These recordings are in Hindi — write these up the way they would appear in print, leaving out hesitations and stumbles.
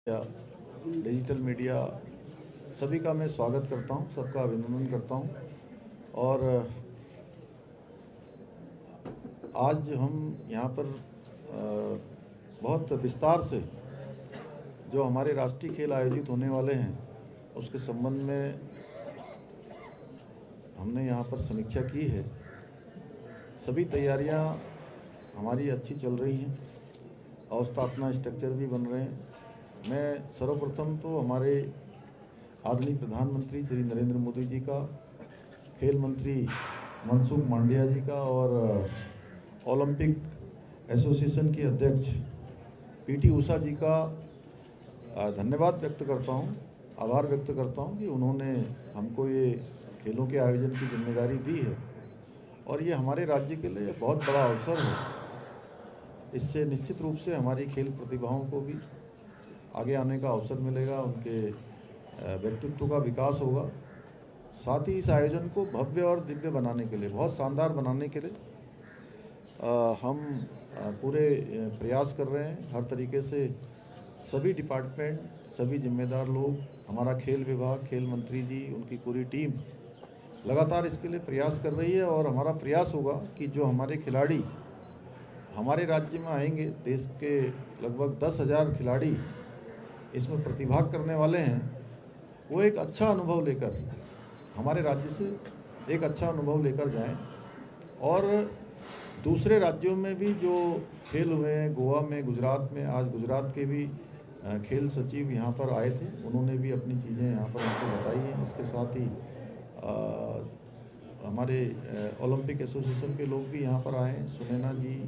या डिजिटल मीडिया सभी का मैं स्वागत करता हूं, सबका अभिनंदन करता हूं। और आज हम यहां पर बहुत विस्तार से जो हमारे राष्ट्रीय खेल आयोजित होने वाले हैं उसके संबंध में हमने यहां पर समीक्षा की है। सभी तैयारियां हमारी अच्छी चल रही हैं, अवस्थापना स्ट्रक्चर भी बन रहे हैं। मैं सर्वप्रथम तो हमारे आदरणीय प्रधानमंत्री श्री नरेंद्र मोदी जी का, खेल मंत्री मनसुख मांडविया जी का और ओलंपिक एसोसिएशन की अध्यक्ष पीटी उषा जी का धन्यवाद व्यक्त करता हूं, आभार व्यक्त करता हूं कि उन्होंने हमको ये खेलों के आयोजन की जिम्मेदारी दी है और ये हमारे राज्य के लिए बहुत बड़ा अवसर है। इससे निश्चित रूप से हमारी खेल प्रतिभाओं को भी आगे आने का अवसर मिलेगा, उनके व्यक्तित्व का विकास होगा। साथ ही इस आयोजन को भव्य और दिव्य बनाने के लिए, बहुत शानदार बनाने के लिए हम पूरे प्रयास कर रहे हैं। हर तरीके से सभी डिपार्टमेंट, सभी जिम्मेदार लोग, हमारा खेल विभाग, खेल मंत्री जी, उनकी पूरी टीम लगातार इसके लिए प्रयास कर रही है। और हमारा प्रयास होगा कि जो हमारे खिलाड़ी हमारे राज्य में आएंगे, देश के लगभग 10,000 खिलाड़ी इसमें प्रतिभाग करने वाले हैं, वो एक अच्छा अनुभव लेकर हमारे राज्य से एक अच्छा अनुभव लेकर जाएं। और दूसरे राज्यों में भी जो खेल हुए हैं, गोवा में, गुजरात में, आज गुजरात के भी खेल सचिव यहाँ पर आए थे, उन्होंने भी अपनी चीज़ें यहाँ पर हमको बताई हैं। इसके साथ ही हमारे ओलंपिक एसोसिएशन के लोग भी यहाँ पर आए हैं, सुनैना जी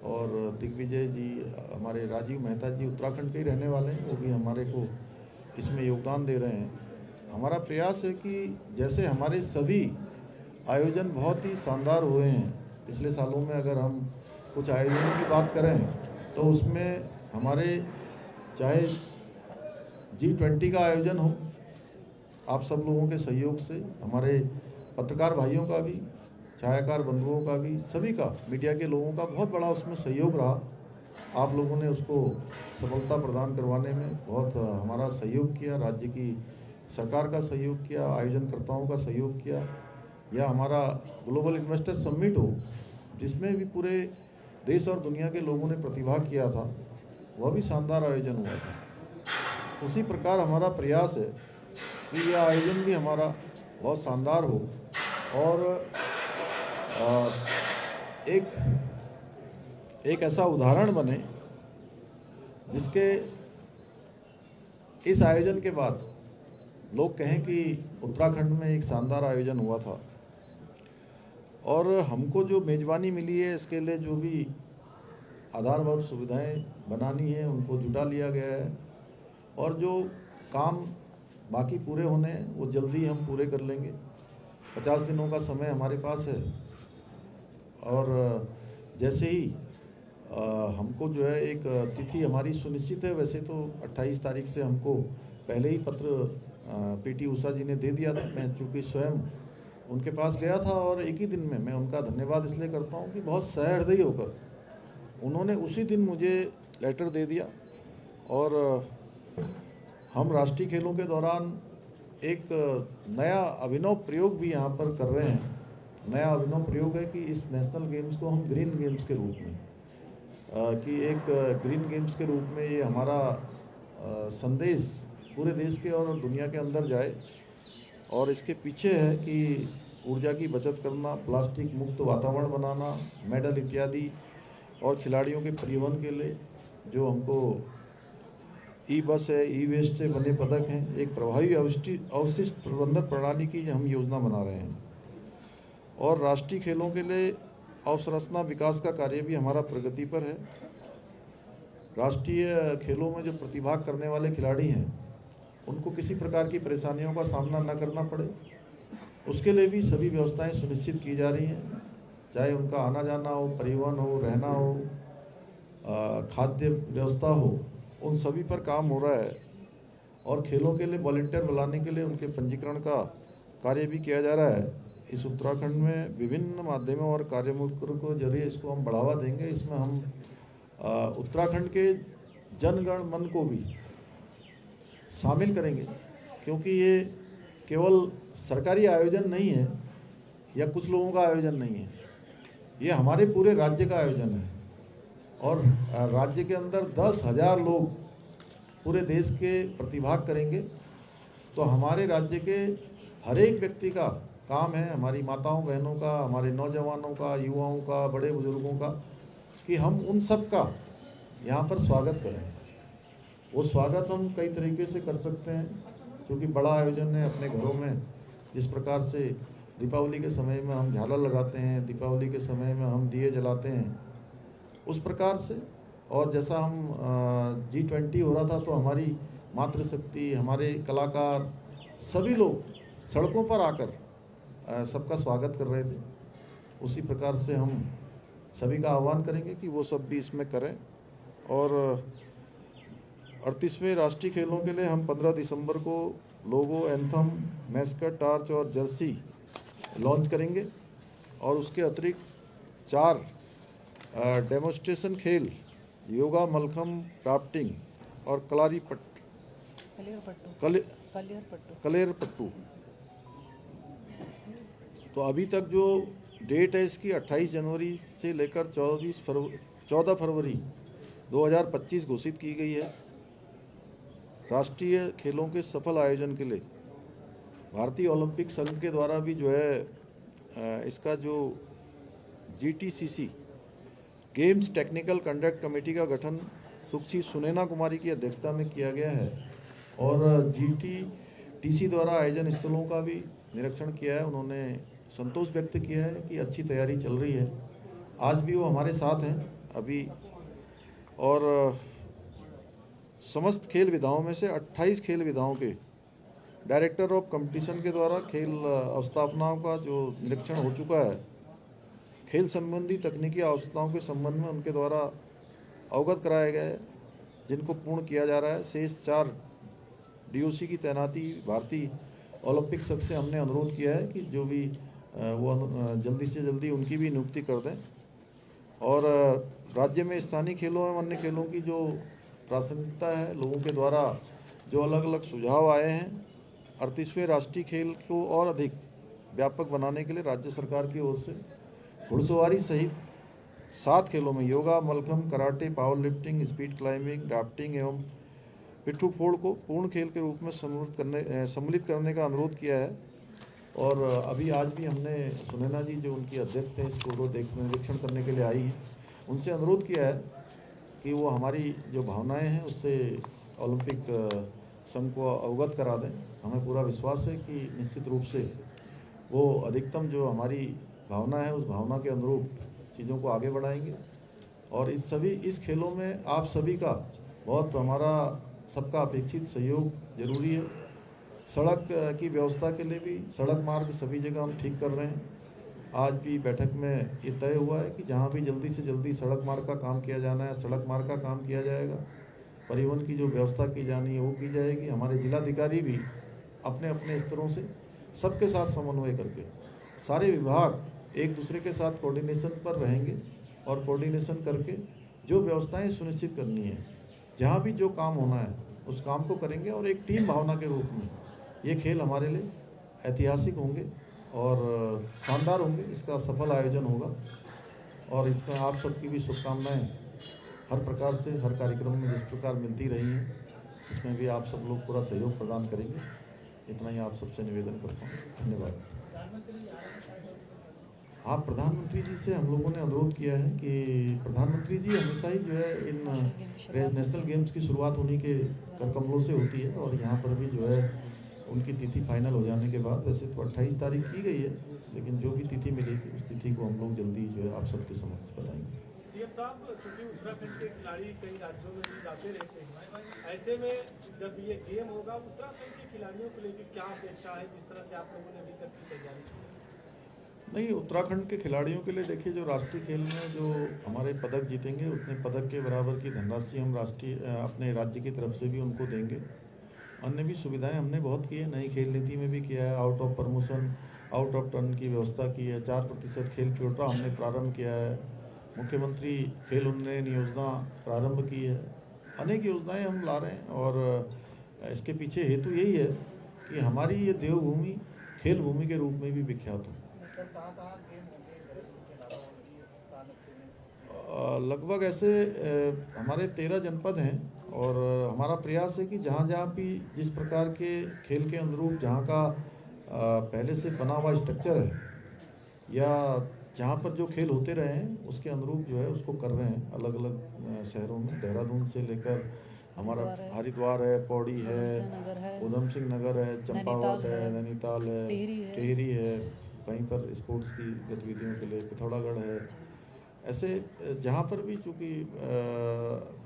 और दिग्विजय जी, हमारे राजीव मेहता जी उत्तराखंड के ही रहने वाले हैं, वो भी हमारे को इसमें योगदान दे रहे हैं। हमारा प्रयास है कि जैसे हमारे सभी आयोजन बहुत ही शानदार हुए हैं पिछले सालों में, अगर हम कुछ आयोजनों की बात करें तो उसमें हमारे चाहे G20 का आयोजन हो, आप सब लोगों के सहयोग से, हमारे पत्रकार भाइयों का भी, छायाकार बंधुओं का भी, सभी का, मीडिया के लोगों का बहुत बड़ा उसमें सहयोग रहा। आप लोगों ने उसको सफलता प्रदान करवाने में बहुत हमारा सहयोग किया, राज्य की सरकार का सहयोग किया, आयोजनकर्ताओं का सहयोग किया। या हमारा ग्लोबल इन्वेस्टर समिट हो, जिसमें भी पूरे देश और दुनिया के लोगों ने प्रतिभाग किया था, वह भी शानदार आयोजन हुआ था। उसी प्रकार हमारा प्रयास है कि यह आयोजन भी हमारा बहुत शानदार हो और एक ऐसा उदाहरण बने जिसके इस आयोजन के बाद लोग कहें कि उत्तराखंड में एक शानदार आयोजन हुआ था। और हमको जो मेज़बानी मिली है, इसके लिए जो भी आधारभूत सुविधाएं बनानी है उनको जुटा लिया गया है और जो काम बाकी पूरे होने हैं वो जल्दी हम पूरे कर लेंगे। 50 दिनों का समय हमारे पास है और जैसे ही हमको जो है एक तिथि हमारी सुनिश्चित है, वैसे तो 28 तारीख से हमको पहले ही पत्र पीटी उषा जी ने दे दिया था। मैं चूँकि स्वयं उनके पास गया था और एक ही दिन में, मैं उनका धन्यवाद इसलिए करता हूँ कि बहुत सहृदयी होकर उन्होंने उसी दिन मुझे लेटर दे दिया। और हम राष्ट्रीय खेलों के दौरान एक नया अभिनव प्रयोग भी यहाँ पर कर रहे हैं। नया अभिनव प्रयोग है कि इस नेशनल गेम्स को हम ग्रीन गेम्स के रूप में कि एक ग्रीन गेम्स के रूप में ये हमारा संदेश पूरे देश के और दुनिया के अंदर जाए। और इसके पीछे है कि ऊर्जा की बचत करना, प्लास्टिक मुक्त वातावरण बनाना, मेडल इत्यादि, और खिलाड़ियों के परिवहन के लिए जो हमको ई बस है, ई वेस्ट से बने पदक हैं, एक प्रभावी अवशिष्ट प्रबंधन प्रणाली की हम योजना बना रहे हैं। और राष्ट्रीय खेलों के लिए अवसंरचना विकास का कार्य भी हमारा प्रगति पर है। राष्ट्रीय खेलों में जो प्रतिभाग करने वाले खिलाड़ी हैं उनको किसी प्रकार की परेशानियों का सामना न करना पड़े, उसके लिए भी सभी व्यवस्थाएं सुनिश्चित की जा रही हैं। चाहे उनका आना जाना हो, परिवहन हो, रहना हो, खाद्य व्यवस्था हो, उन सभी पर काम हो रहा है। और खेलों के लिए वॉलंटियर बुलाने के लिए उनके पंजीकरण का कार्य भी किया जा रहा है। इस उत्तराखंड में विभिन्न माध्यमों और कार्यक्रमों के जरिए इसको हम बढ़ावा देंगे। इसमें हम उत्तराखंड के जनगण मन को भी शामिल करेंगे, क्योंकि ये केवल सरकारी आयोजन नहीं है या कुछ लोगों का आयोजन नहीं है, ये हमारे पूरे राज्य का आयोजन है। और राज्य के अंदर 10,000 लोग पूरे देश के प्रतिभाग करेंगे। तो हमारे राज्य के हर एक व्यक्ति का काम है, हमारी माताओं बहनों का, हमारे नौजवानों का, युवाओं का, बड़े बुजुर्गों का, कि हम उन सब का यहाँ पर स्वागत करें। वो स्वागत हम कई तरीके से कर सकते हैं, क्योंकि बड़ा आयोजन है। अपने घरों में जिस प्रकार से दीपावली के समय में हम झालर लगाते हैं, दीपावली के समय में हम दिए जलाते हैं, उस प्रकार से। और जैसा हम G20 हो रहा था तो हमारी मातृशक्ति, हमारे कलाकार, सभी लोग सड़कों पर आकर सबका स्वागत कर रहे थे। उसी प्रकार से हम सभी का आह्वान करेंगे कि वो सब भी इसमें करें। और 38वें राष्ट्रीय खेलों के लिए हम 15 दिसंबर को लोगो, एंथम, मैस्कट, टार्च और जर्सी लॉन्च करेंगे। और उसके अतिरिक्त 4 डेमोन्स्ट्रेशन खेल, योगा, मलखम, क्राफ्टिंग और कलेरपट्टू। तो अभी तक जो डेट है इसकी 28 जनवरी से लेकर 14 फरवरी 2025 घोषित की गई है। राष्ट्रीय खेलों के सफल आयोजन के लिए भारतीय ओलंपिक संघ के द्वारा भी जो है इसका जो GTCC games technical conduct committee का गठन सुश्री सुनैना कुमारी की अध्यक्षता में किया गया है। और GTTC द्वारा आयोजन स्थलों का भी निरीक्षण किया है। उन्होंने संतोष व्यक्त किया है कि अच्छी तैयारी चल रही है। आज भी वो हमारे साथ हैं अभी। और समस्त खेल विधाओं में से 28 खेल विधाओं के डायरेक्टर ऑफ कंपटीशन के द्वारा खेल अवस्थापनाओं का जो निरीक्षण हो चुका है, खेल संबंधी तकनीकी आवश्यकताओं के संबंध में उनके द्वारा अवगत कराया गया है, जिनको पूर्ण किया जा रहा है। शेष 4 DOC की तैनाती भारतीय ओलंपिक संघ से हमने अनुरोध किया है कि जो भी वो जल्दी से जल्दी उनकी भी नियुक्ति कर दें। और राज्य में स्थानीय खेलों एवं अन्य खेलों की जो प्रासंगिकता है, लोगों के द्वारा जो अलग अलग सुझाव आए हैं, 38वें राष्ट्रीय खेल को और अधिक व्यापक बनाने के लिए राज्य सरकार की ओर से घुड़सवारी सहित 7 खेलों में yoga, mallakhamb, karate, power lifting, speed climbing, drafting एवं पिट्ठू फोड़ को पूर्ण खेल के रूप में सम्मिलित करने का अनुरोध किया है। और अभी आज भी हमने सुनैना जी जो उनकी अध्यक्ष थे इसको निरीक्षण करने के लिए आई हैं, उनसे अनुरोध किया है कि वो हमारी जो भावनाएं हैं उससे ओलंपिक संघ को अवगत करा दें। हमें पूरा विश्वास है कि निश्चित रूप से वो अधिकतम जो हमारी भावना है उस भावना के अनुरूप चीज़ों को आगे बढ़ाएंगे। और इस खेलों में आप सभी का बहुत, हमारा सबका अपेक्षित सहयोग जरूरी है। सड़क की व्यवस्था के लिए भी सड़क मार्ग सभी जगह हम ठीक कर रहे हैं। आज भी बैठक में ये तय हुआ है कि जहाँ भी जल्दी से जल्दी सड़क मार्ग का काम किया जाना है, सड़क मार्ग का काम किया जाएगा। परिवहन की जो व्यवस्था की जानी है वो की जाएगी। हमारे जिलाधिकारी भी अपने अपने स्तरों से सबके साथ समन्वय करके सारे विभाग एक दूसरे के साथ कोऑर्डिनेशन पर रहेंगे और कोऑर्डिनेशन करके जो व्यवस्थाएं सुनिश्चित करनी है, जहाँ भी जो काम होना है उस काम को करेंगे। और एक टीम भावना के रूप में ये खेल हमारे लिए ऐतिहासिक होंगे और शानदार होंगे। इसका सफल आयोजन होगा और इसमें आप सबकी भी शुभकामनाएं हर प्रकार से, हर कार्यक्रम में जिस प्रकार मिलती रही हैं, इसमें भी आप सब लोग पूरा सहयोग प्रदान करेंगे। इतना ही आप सबसे निवेदन करता हूँ। धन्यवाद। हाँ, प्रधानमंत्री जी से हम लोगों ने अनुरोध किया है कि प्रधानमंत्री जी हमेशा ही जो है इन नेशनल गेम्स की शुरुआत होने के कर कमलों से होती है। और यहाँ पर भी जो है उनकी तिथि फाइनल हो जाने के बाद, वैसे तो 28 तारीख की गई है, लेकिन जो भी तिथि मिलेगी उस तिथि को हम लोग जल्दी जो है आप सबके समक्ष बताएंगे। सीएम साहब, चूंकि उत्तराखंड के खिलाड़ी कई राज्यों में भी जाते रहते हैं, ऐसे में जब ये गेम होगा उत्तराखंड के खिलाड़ियों को लेकर क्या अपेक्षा है, जिस तरह से आप लोगों ने अभी तक की तैयारी की? नहीं, उत्तराखंड के खिलाड़ियों के लिए देखिए, जो राष्ट्रीय खेल में जो हमारे पदक जीतेंगे उतने पदक के बराबर की धनराशि हम अपने राज्य की तरफ से भी उनको देंगे। अन्य भी सुविधाएं हमने बहुत की है, नई खेल नीति में भी किया है। Out of promotion, out of turn की व्यवस्था की है। 4% खेल कोटा हमने प्रारंभ किया है। मुख्यमंत्री खेल उन्नयन योजना प्रारंभ की है। अनेक योजनाएं हम ला रहे हैं और इसके पीछे हेतु यही है कि हमारी ये देवभूमि खेल भूमि के रूप में भी विख्यात हो। लगभग ऐसे हमारे 13 जनपद हैं और हमारा प्रयास है कि जहाँ जहाँ भी जिस प्रकार के खेल के अनुरूप जहाँ का पहले से बना हुआ स्ट्रक्चर है या जहाँ पर जो खेल होते रहे हैं उसके अनुरूप जो है उसको कर रहे हैं अलग अलग शहरों में। देहरादून से लेकर हमारा हरिद्वार है, पौड़ी है, उधम सिंह नगर है, चंपावत है, नैनीताल है, टिहरी है, कहीं पर स्पोर्ट्स की गतिविधियों के लिए पिथौरागढ़ है। ऐसे जहाँ पर भी चूँकि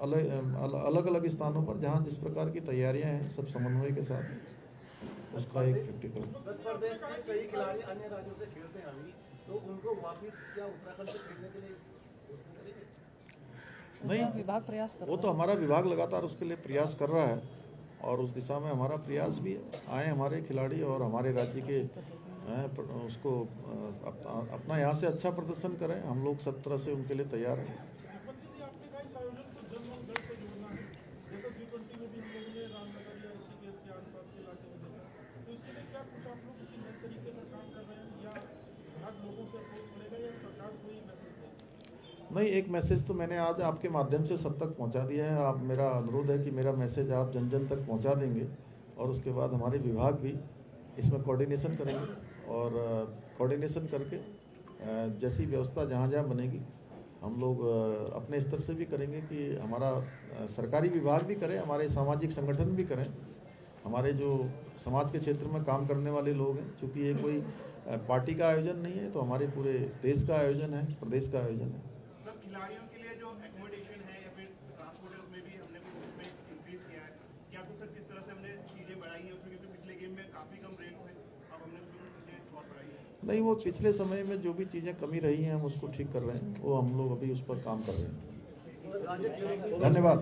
अलग अलग स्थानों पर जहाँ जिस प्रकार की तैयारियां हैं सब समन्वय के साथ उसका एक प्रैक्टिकल। उत्तर प्रदेश के कई खिलाड़ी अन्य राज्यों से खेलते हैं अभी, तो उनको वापस क्या उत्तराखंड से खेलने के लिए नहीं, विभाग प्रयास कर रहा है। वो तो हमारा विभाग लगातार उसके लिए प्रयास कर रहा है और उस दिशा में हमारा प्रयास भी आए हमारे खिलाड़ी और हमारे राज्य के उसको अपना यहाँ से अच्छा प्रदर्शन करें। हम लोग सब तरह से उनके लिए तैयार हैं। नहीं, एक मैसेज तो मैंने आज आपके माध्यम से सब तक पहुंचा दिया है। आप मेरा अनुरोध है कि मेरा मैसेज आप जन जन तक पहुंचा देंगे और उसके बाद हमारे विभाग भी इसमें कोऑर्डिनेशन करेंगे और कोऑर्डिनेशन करके जैसी व्यवस्था जहाँ जहाँ बनेगी हम लोग अपने स्तर से भी करेंगे कि हमारा सरकारी विभाग भी करे, हमारे सामाजिक संगठन भी करें, हमारे जो समाज के क्षेत्र में काम करने वाले लोग हैं। चूँकि ये कोई पार्टी का आयोजन नहीं है तो हमारे पूरे देश का आयोजन है, प्रदेश का आयोजन है। सर, खिलाड़ियों के लिए जो एकोमोडेशन है या फिर ट्रांसपोर्ट है उसमें भी हमने कुछ उसमें इंक्रीज किया है क्या? तो सर किस तरह से हमने चीज़ें बढ़ाई हैं उसमें, क्योंकि पिछले गेम में काफ़ी कम रेट थे, अब हमने उसमें चीज़ें बहुत बढ़ाई है। नहीं, वो पिछले समय में जो भी चीज़ें कमी रही हैं हम उसको ठीक कर रहे हैं, वो हम लोग अभी उस पर काम कर रहे हैं। धन्यवाद।